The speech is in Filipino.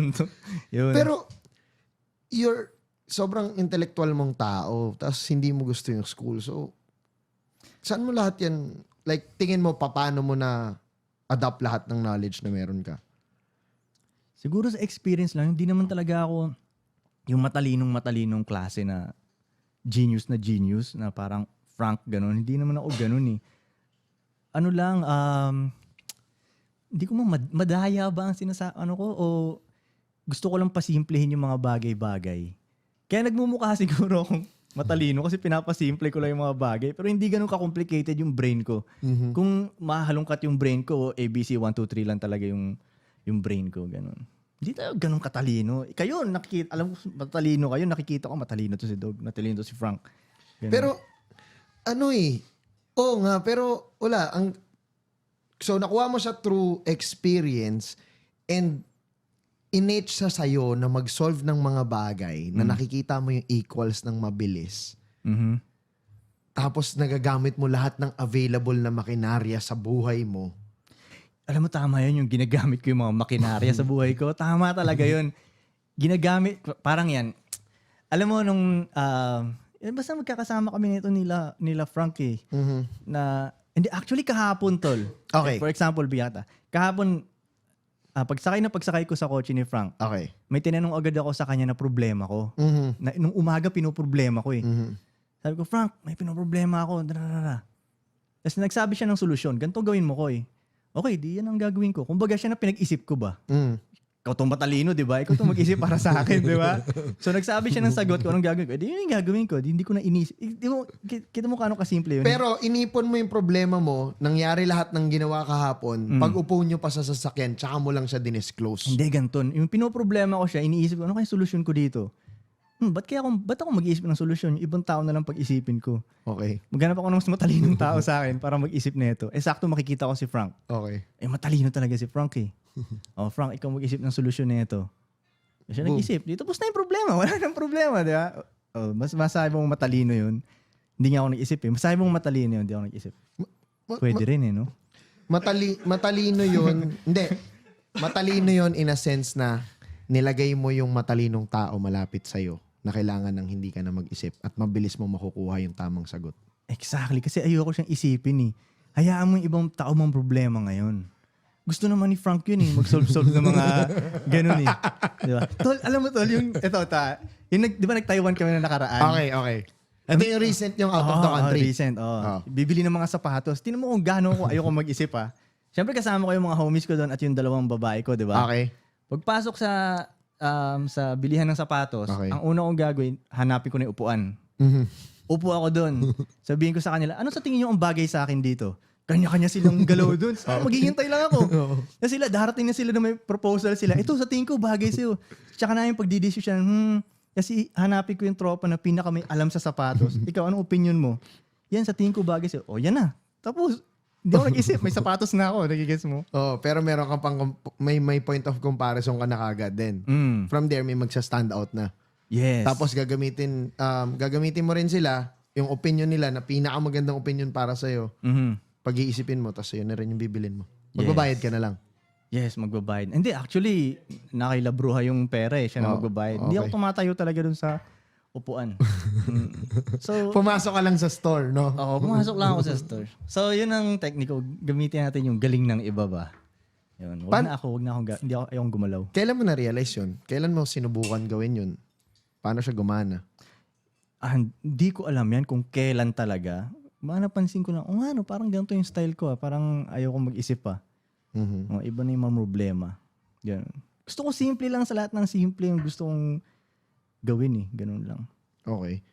punto. Yun. Pero, you're sobrang intellectual mong tao, tapos hindi mo gusto yung school. So, saan mo lahat yan, like, tingin mo, paano mo na adapt lahat ng knowledge na meron ka? Siguro sa experience lang, hindi naman talaga ako yung matalinong klase na genius, na parang Frank, ganun. Hindi naman ako ganun eh. Ano lang, hindi ko madaya ba ang ko o gusto ko lang pasimplehin yung mga bagay-bagay. Kaya nagmumukha siguro akong matalino kasi pinapasimple ko lang yung mga bagay. Pero hindi ganun ka-complicated yung brain ko. Mm-hmm. Kung mahalungkat yung brain ko, ABC 1, 2, 3 lang talaga yung brain ko. Ganun. Hindi tayo ganun katalino. Kayo, alam ko matalino kayo. Nakikita ko matalino to si Dog. Matalino to si Frank. Ganun. Pero, oo nga, pero wala. So, nakuha mo siya through experience and innate siya sa'yo na mag-solve ng mga bagay na nakikita mo yung equals ng mabilis. Mm-hmm. Tapos nagagamit mo lahat ng available na makinarya sa buhay mo. Alam mo, tama yun yung ginagamit ko yung mga makinarya sa buhay ko. Tama talaga yun. Ginagamit, parang yan. Alam mo, nung, basta magkakasama kami nito nila Frank eh. Mm-hmm. Na, hindi, actually kahapon, tol. Okay. For example, Biyata. Kahapon, pagsakay ko sa kotse ni Frank, Okay. may tinanong agad ako sa kanya na problema ko. Mm-hmm. Na, nung umaga, pinoproblema ko eh. Mm-hmm. Sabi ko, Frank, may pinoproblema ako. Tapos nagsabi siya ng solusyon. Ganito gawin mo ko eh. Okay, di yan ang gagawin ko. Kumbaga siya na pinag-isip ko ba? Mm. Ikaw itong matalino, di ba? Ikaw itong mag-isip para sa akin, di ba? So nagsabi siya ng sagot ko, anong gagawin ko? Di yun yung gagawin ko. Hindi ko na inisip. Kita mo kano kasimple yun. Pero inipon mo yung problema mo, nangyari lahat ng ginawa kahapon, pag upo nyo pa sa sasakyan, tsaka mo lang siya dinisclose. Hindi, ganton. Yung pinoproblema ko siya, iniisip ko, ano kaya solusyon ko dito? Ba't ako mag-iisip ng solusyon? Yung ibang tao na lang pag-isipin ko. Okay. Maghanap ako ng mas matalinong tao sa akin para mag-isip nito. Sakto makikita ko si Frank. Okay. Matalino talaga si Frank eh. Frank, ikaw mag-isip ng solusyon nito. Siya nag-isip. Dito, tapos na yung problema. Wala nang problema, di ba? Mas masabi mong matalino yun. Hindi nga ako nag-isip eh. Masabi mong matalino yun, hindi ako nag-isip. Pwede rin eh, no? Matalino yun. Hindi. Matalino yun in a sense na nilagay mo yung matalinong tao malapit sa'yo na kailangan ng hindi ka na mag-isip at mabilis mo makukuha yung tamang sagot. Exactly. Kasi ayoko siyang isipin eh. Hayaan mo yung ibang tao mong problema ngayon. Gusto naman ni Frank yun eh. Mag-solve ng mga ganun eh. Diba? Tol, alam mo tol, yung, di ba nag-Taiwan kami na nakaraan? Okay. Ito yung recent yung out of the country. Recent. Bibili ng mga sapatos. Tingnan mo kung gaano ko ayoko mag-isip ha. Siyempre kasama ko yung mga homies ko doon at yung dalawang babae ko, di ba? Okay. Pagpasok sa bilihan ng sapatos, ang una kong gagawin, hanapin ko na yung upuan. Mm-hmm. Upo ako doon. Sabihin ko sa kanila, ano sa tingin nyo ang bagay sa akin dito? Kanya-kanya silang galaw doon. Maghihintay lang ako. Kasi sila, darating na sila na may proposal sila. Ito, sa tingin ko, bagay sa'yo. Tsaka na yung pagdidesisyon, kasi hanapin ko yung tropa na pinaka may alam sa sapatos. Ikaw, anong opinion mo? Yan, sa tingin ko bagay sa'yo. Yan na. Tapos, hindi ako nag-isip. May sapatos na ako. Nagigets mo? Pero meron ka pang, may point of comparison ka na kagad din. From there, may magsa-stand out na. Yes. Tapos gagamitin mo rin sila, yung opinion nila na pinakamagandang opinion para sa'yo. Pag-iisipin mo, tapos yun na rin yung bibilin mo. Magbabayad ka na lang. Yes, magbabayad. Hindi, actually, nakailabruha yung pera eh. Siya na magbabayad. Hindi ako tumatayo talaga dun sa upuan. So, pumasok ka lang sa store, no? Oo, pumasok lang ako sa store. So, yun ang tekniko. Gamitin natin yung galing ng iba ba. Yun. Hindi ako ayong gumalaw. Kailan mo na-realize yun? Kailan mo sinubukan gawin yun? Paano siya gumana? Hindi ko alam yan kung kailan talaga. Napansin ko lang, parang ganito yung style ko. Parang ayoko mag-isip pa. Iba na yung mga problema. Ganun. Gusto ko simple lang sa lahat ng simple yung gusto kong gawin eh. Ganun lang. Okay.